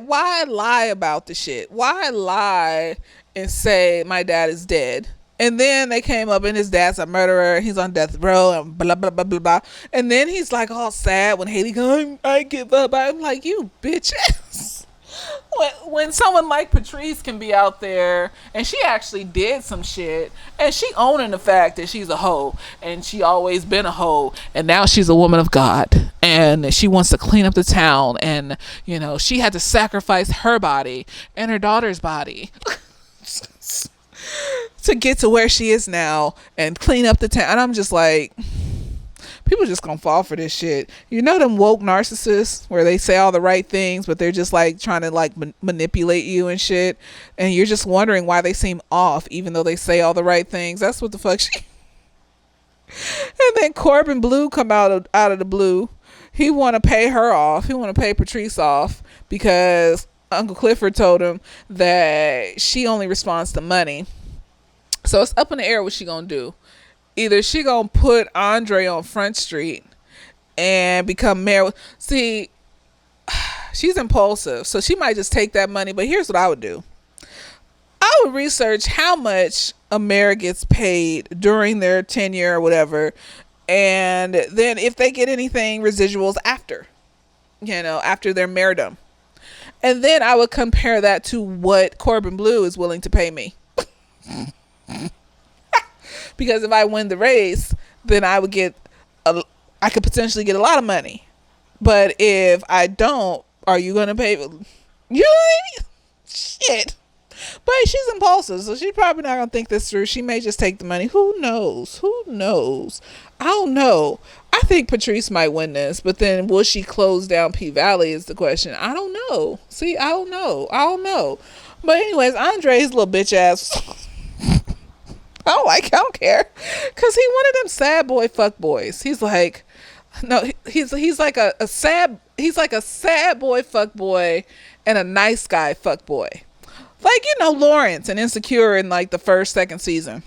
lie about the shit? Why lie and say my dad is dead? And then they came up and his dad's a murderer. He's on death row and blah, blah, blah, blah, blah. And then he's like all sad when Haley goes, I give up. I'm like, you bitches. When someone like Patrice can be out there and she actually did some shit, and she owning the fact that she's a hoe, and she always been a hoe, and now she's a woman of God, and she wants to clean up the town, and she had to sacrifice her body and her daughter's body to get to where she is now and clean up the town. And I'm just like, people just gonna fall for this shit. Them woke narcissists where they say all the right things, but they're just like trying to like manipulate you and shit, and you're just wondering why they seem off even though they say all the right things. That's what the fuck she. And then Corbin Blue come out of the blue. He want to pay her off. He want to pay Patrice off because Uncle Clifford told him that she only responds to money. So it's up in the air what she gonna do. Either she gonna put Andre on Front Street and become mayor. See, she's impulsive, so she might just take that money. But here's what I would do. I would research how much a mayor gets paid during their tenure or whatever, and then if they get anything residuals after their mayordom. And then I would compare that to what Corbin Blue is willing to pay me. Because if I win the race, then I could potentially get a lot of money. But if I don't, are you going to pay? You know what I mean? Shit. But she's impulsive, so she's probably not going to think this through. She may just take the money. Who knows? I don't know. I think Patrice might win this, but then will she close down P Valley is the question. I don't know. See, I don't know. But anyways, Andre's little bitch ass. I don't care. Because he one of them sad boy fuck boys. He's like, no, he's like a sad boy fuck boy and a nice guy fuck boy. Like, Lawrence and Insecure in like the first, second season.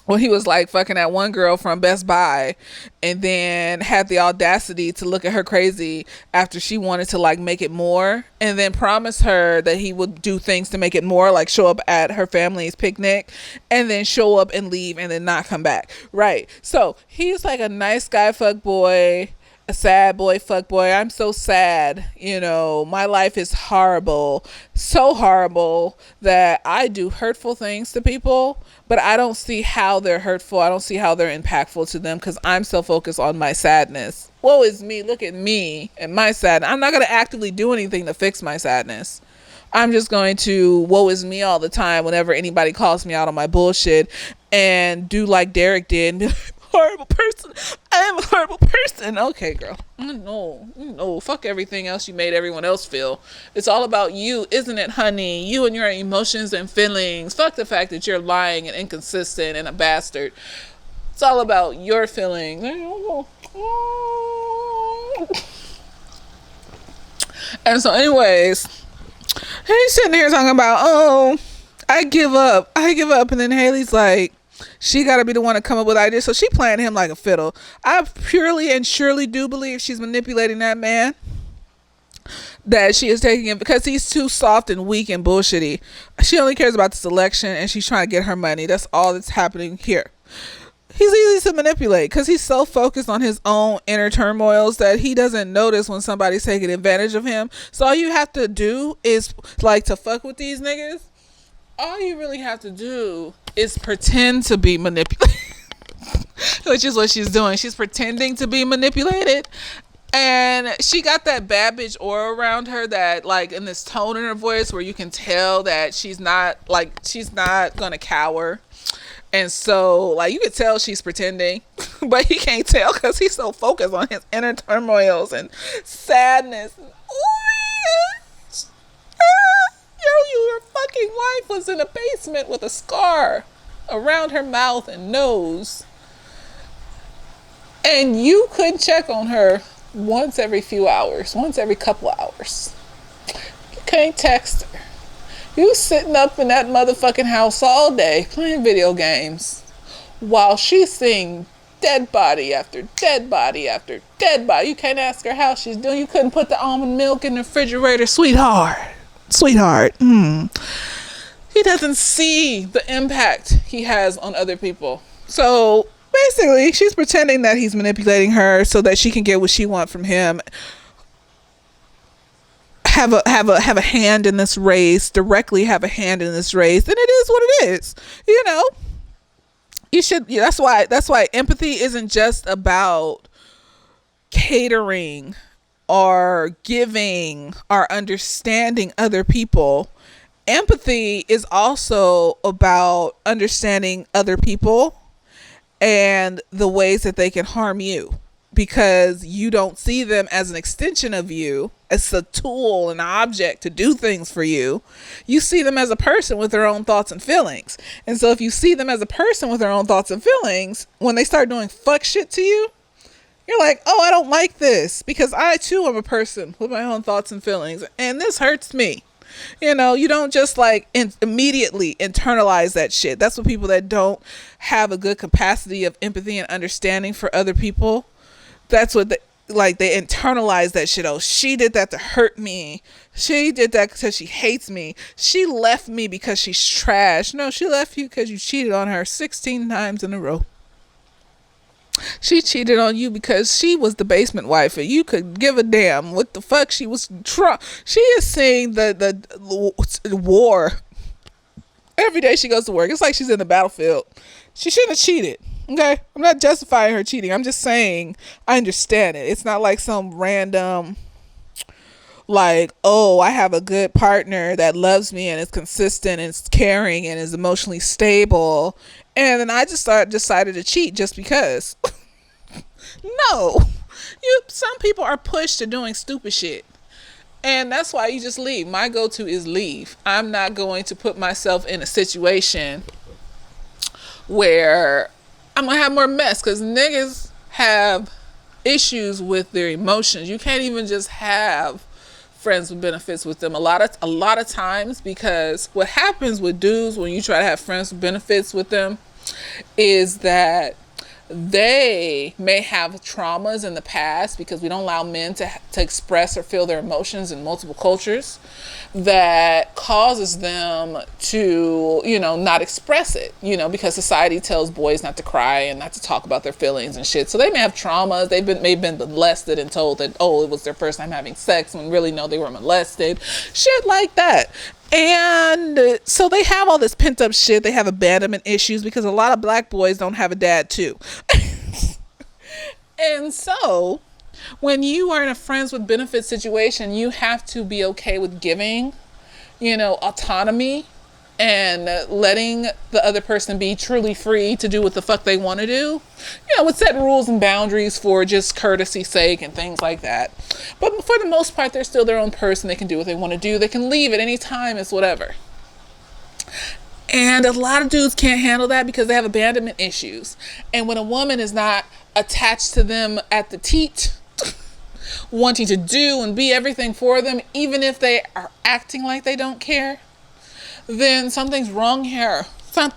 When he was like fucking that one girl from Best Buy, and then had the audacity to look at her crazy after she wanted to like make it more, and then promise her that he would do things to make it more, like show up at her family's picnic and then show up and leave and then not come back. Right. So he's like a nice guy fuck boy, a sad boy fuck boy. I'm so sad. My life is horrible. So horrible that I do hurtful things to people, but I don't see how they're hurtful. I don't see how they're impactful to them because I'm so focused on my sadness. Woe is me. Look at me and my sadness. I'm not going to actively do anything to fix my sadness. I'm just going to woe is me all the time whenever anybody calls me out on my bullshit, and do like Derek did and be like, horrible person. I am a horrible person. Okay, girl. No, no. Fuck everything else you made everyone else feel. It's all about you, isn't it, honey? You and your emotions and feelings. Fuck the fact that you're lying and inconsistent and a bastard. It's all about your feelings. And so, anyways, he's sitting here talking about, oh, I give up. And then Haley's like, she got to be the one to come up with ideas. So she playing him like a fiddle. I purely and surely do believe she's manipulating that man. That she is taking him because he's too soft and weak and bullshitty. She only cares about this election and she's trying to get her money. That's all that's happening here. He's easy to manipulate because he's so focused on his own inner turmoils that he doesn't notice when somebody's taking advantage of him. So all you have to do is, like, to fuck with these niggas, all you really have to do is pretend to be manipulated. Which is what she's doing. She's pretending to be manipulated. And she got that bad bitch aura around her, that, like, in this tone in her voice where you can tell that she's not gonna cower. And so, like, you could tell she's pretending, but he can't tell because he's so focused on his inner turmoils and sadness. Your fucking wife was in a basement with a scar around her mouth and nose. And you couldn't check on her once every few hours, once every couple hours. You can't text her. You sitting up in that motherfucking house all day playing video games while she's seeing dead body after dead body after dead body. You can't ask her how she's doing. You couldn't put the almond milk in the refrigerator. Sweetheart. He doesn't see the impact he has on other people. So basically, she's pretending that he's manipulating her so that she can get what she wants from him. Have a hand in this race, directly have a hand in this race, and it is what it is. You know, you should. That's why empathy isn't just about catering or giving or understanding other people. Empathy is also about understanding other people and the ways that they can harm you, because you don't see them as an extension of you, as a tool, an object to do things for you. You see them as a person with their own thoughts and feelings. And so if you see them as a person with their own thoughts and feelings, when they start doing fuck shit to you, you're like, oh, I don't like this, because I too am a person with my own thoughts and feelings, and this hurts me. You know, you don't just like immediately internalize that shit. That's what people that don't have a good capacity of empathy and understanding for other people, that's what they internalize that shit. Oh, she did that to hurt me. She did that because she hates me. She left me because she's trash. No, she left you because you cheated on her 16 times in a row. She cheated on you because she was the basement wife and you could give a damn what the fuck she was she is seeing the war every day she goes to work. It's like she's in the battlefield. She shouldn't have cheated. Okay, I'm not justifying her cheating. I'm just saying I understand it. It's not like some random, like, oh, I have a good partner that loves me and is consistent and is caring and is emotionally stable, and then I just decided to cheat just because. No, some people are pushed to doing stupid shit, and that's why you just leave. My go-to is leave. I'm not going to put myself in a situation where I'm gonna have more mess, because niggas have issues with their emotions. You can't even just have friends with benefits with them a lot of times, because what happens with dudes when you try to have friends with benefits with them is that they may have traumas in the past, because we don't allow men to express or feel their emotions in multiple cultures, that causes them to, not express it, because society tells boys not to cry and not to talk about their feelings and shit. So they may have traumas. They've been molested and told that, oh, it was their first time having sex, when really, no, they were molested. Shit like that. And so they have all this pent up shit. They have abandonment issues, because a lot of black boys don't have a dad too. And so when you are in a friends with benefits situation, you have to be okay with giving. autonomy and letting the other person be truly free to do what the fuck they want to do. With set rules and boundaries for just courtesy's sake and things like that. But for the most part, they're still their own person. They can do what they want to do. They can leave at any time. It's whatever. And a lot of dudes can't handle that because they have abandonment issues. And when a woman is not attached to them at the teat, wanting to do and be everything for them, even if they are acting like they don't care, then something's wrong here. I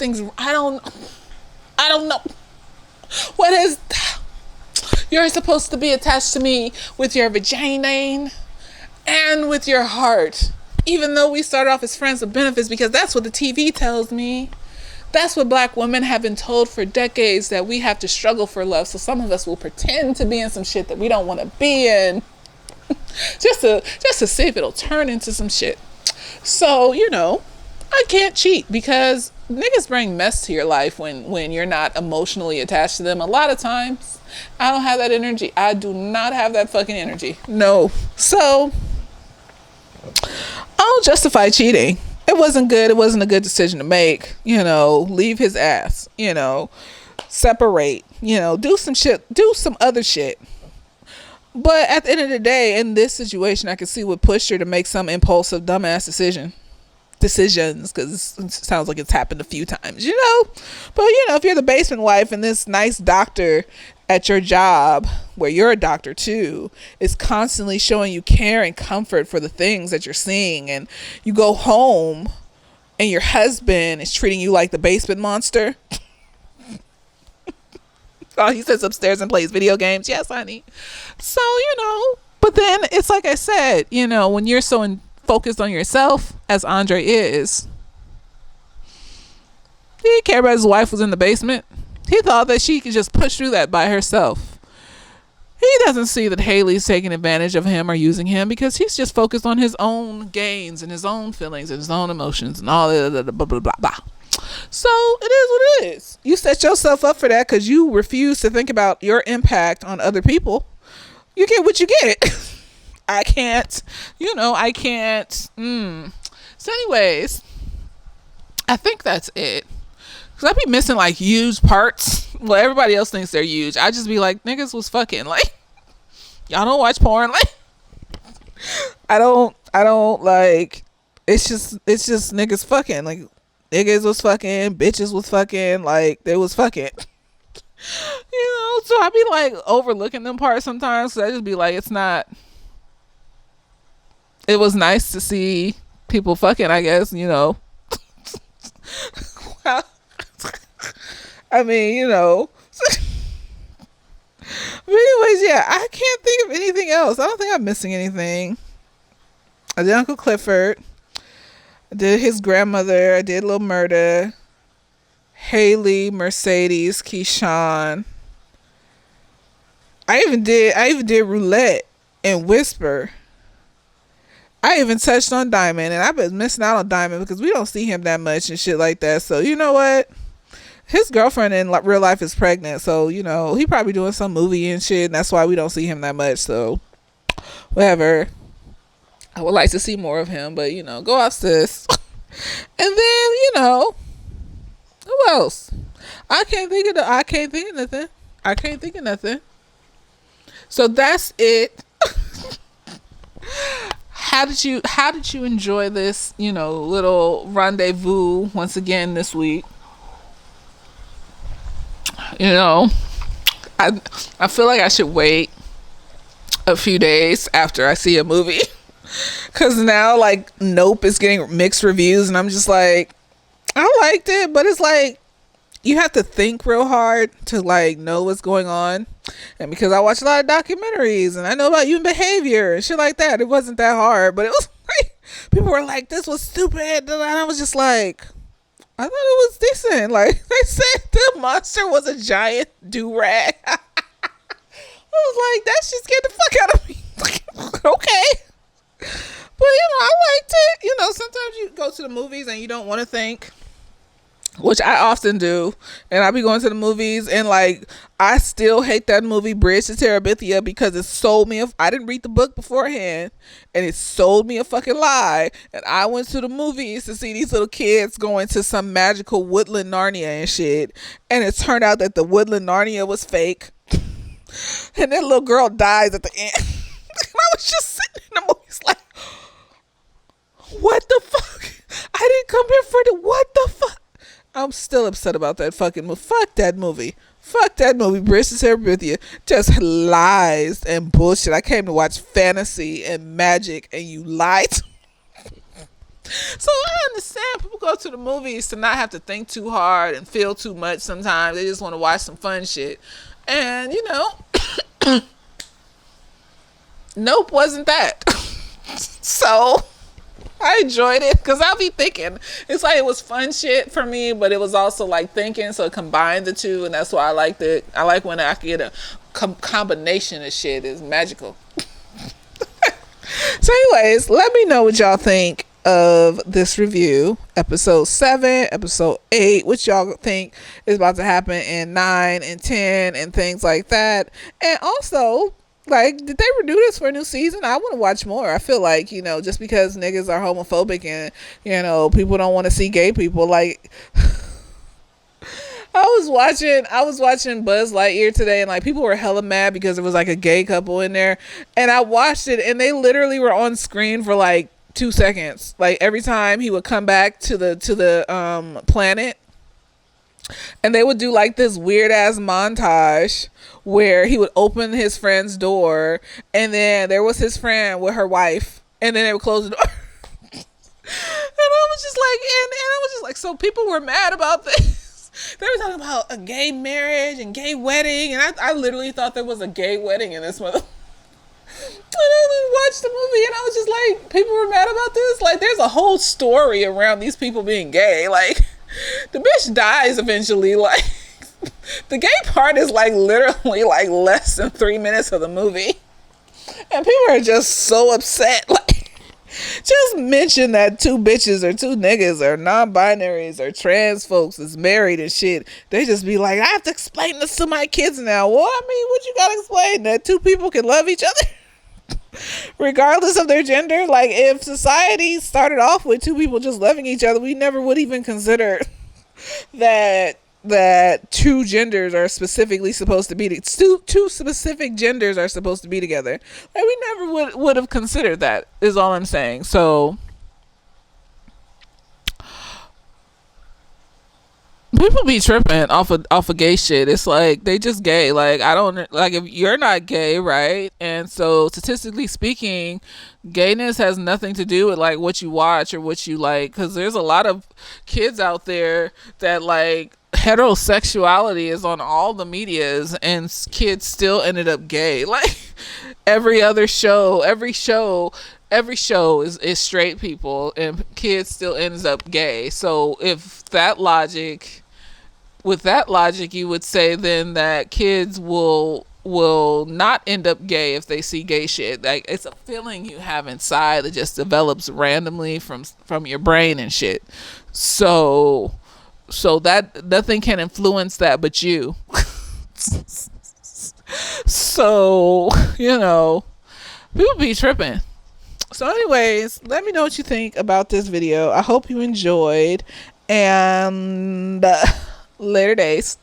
don't know. What is, you're supposed to be attached to me with your vagina and with your heart. Even though we start off as friends with benefits, because that's what the TV tells me. That's what black women have been told for decades, that we have to struggle for love. So some of us will pretend to be in some shit that we don't want to be in, just to see if it'll turn into some shit. So, I can't cheat because niggas bring mess to your life when you're not emotionally attached to them. A lot of times, I don't have that energy. I do not have that fucking energy. No. So, I don't justify cheating. It wasn't good. It wasn't a good decision to make. Leave his ass. Separate. Do some shit. Do some other shit. But at the end of the day, in this situation, I could see what pushed her to make some impulsive, dumbass decisions, because it sounds like it's happened a few times, but if you're the basement wife and this nice doctor at your job, where you're a doctor too, is constantly showing you care and comfort for the things that you're seeing, and you go home and your husband is treating you like the basement monster. Oh, he sits upstairs and plays video games. Yes, honey. So, but then it's like I said, when you're so focused on yourself, as Andre is, he didn't care about his wife was in the basement. He thought that she could just push through that by herself. He doesn't see that Haley's taking advantage of him or using him, because he's just focused on his own gains and his own feelings and his own emotions and all that, blah, blah, blah, blah. So it is what it is. You set yourself up for that because you refuse to think about your impact on other people. You get what you get. I can't. So anyways, I think that's it. Because I be missing like huge parts. Well, everybody else thinks they're huge. I just be like, niggas was fucking. Like, y'all don't watch porn. Like, I don't like, it's just niggas fucking. Like, niggas was fucking, bitches was fucking, like, they was fucking. So I be like overlooking them parts sometimes. So I just be like, it was nice to see people fucking, I guess, Well, I mean, But anyways, yeah, I can't think of anything else. I don't think I'm missing anything. I did Uncle Clifford. I did his grandmother. I did Lil Murda. Haley, Mercedes, Keyshawn. I even did Roulette and Whisper. I even touched on Diamond, and I've been missing out on Diamond because we don't see him that much and shit like that. So you know what? His girlfriend in real life is pregnant, so he probably doing some movie and shit, and that's why we don't see him that much. So whatever. I would like to see more of him, but go out, sis. And then who else? I can't think of nothing. So that's it. How did you enjoy this, little rendezvous once again this week? I feel like I should wait a few days after I see a movie, because now like Nope is getting mixed reviews, and I'm just like, I liked it, but it's like you have to think real hard to like know what's going on. And because I watch a lot of documentaries and I know about human behavior and shit like that, it wasn't that hard. But it was like, people were like, this was stupid, and I was just like, I thought it was decent. Like, they said the monster was a giant do-rag. I was like, that shit scared the fuck out of me. Okay. But I liked it. Sometimes you go to the movies and you don't want to think. which I often do, and I be going to the movies, and like I still hate that movie Bridge to Terabithia because it sold me. I didn't read the book beforehand, and it sold me a fucking lie. And I went to the movies to see these little kids going to some magical woodland Narnia and shit, and it turned out that the woodland Narnia was fake, and that little girl dies at the end. And I was just sitting in the movies like, what the fuck? I didn't come here for the what the fuck. I'm still upset about that fucking movie. Fuck that movie. Fuck that movie. Bridge to Terabithia. Just lies and bullshit. I came to watch fantasy and magic, and you lied. So I understand people go to the movies to not have to think too hard and feel too much sometimes. They just want to watch some fun shit. And, you know, Nope wasn't that. So I enjoyed it because I'll be thinking. It's like it was fun shit for me, but it was also like thinking, so it combined the two, and that's why I liked it. I like when I get a combination of shit. It's magical. So anyways, let me know what y'all think of this review. Episode 7, episode 8, what y'all think is about to happen in 9 and 10 and things like that. And also, like, did they renew this for a new season? I want to watch more. I feel like, you know, just because niggas are homophobic and, you know, people don't want to see gay people, like, I was watching Buzz Lightyear today, and like people were hella mad because there was like a gay couple in there, and I watched it, and they literally were on screen for like 2 seconds. Like every time he would come back to the planet, and they would do like this weird ass montage where he would open his friend's door, and then there was his friend with her wife, and then they would close the door. And I was just like, and I was just like, so people were mad about this. They were talking about a gay marriage and gay wedding, and I literally thought there was a gay wedding in this mother. And I watched the movie, and I was just like, people were mad about this. Like, there's a whole story around these people being gay. Like, the bitch dies eventually. Like, the gay part is like literally like less than 3 minutes of the movie, and people are just so upset. Like, just mention that 2 bitches or 2 niggas or non-binaries or trans folks is married and shit. They just be like, I have to explain this to my kids now. Well, I mean, what you gotta explain? That 2 people can love each other regardless of their gender? Like, if society started off with 2 people just loving each other, we never would even consider that 2 genders are specifically supposed to be two specific genders are supposed to be together. Like, we never would have considered that, is all I'm saying. So people be tripping off of gay shit. It's like they just gay. Like, I don't like, if you're not gay, right? And so statistically speaking, gayness has nothing to do with like what you watch or what you like, because there's a lot of kids out there that like heterosexuality is on all the medias, and kids still ended up gay. Like every show is straight people, and kids still ends up gay. So if with that logic, you would say then that kids will not end up gay if they see gay shit. Like, it's a feeling you have inside that just develops randomly from your brain and shit. So that nothing can influence that but you. So, you know, people be tripping. So anyways, let me know what you think about this video. I hope you enjoyed, and later days.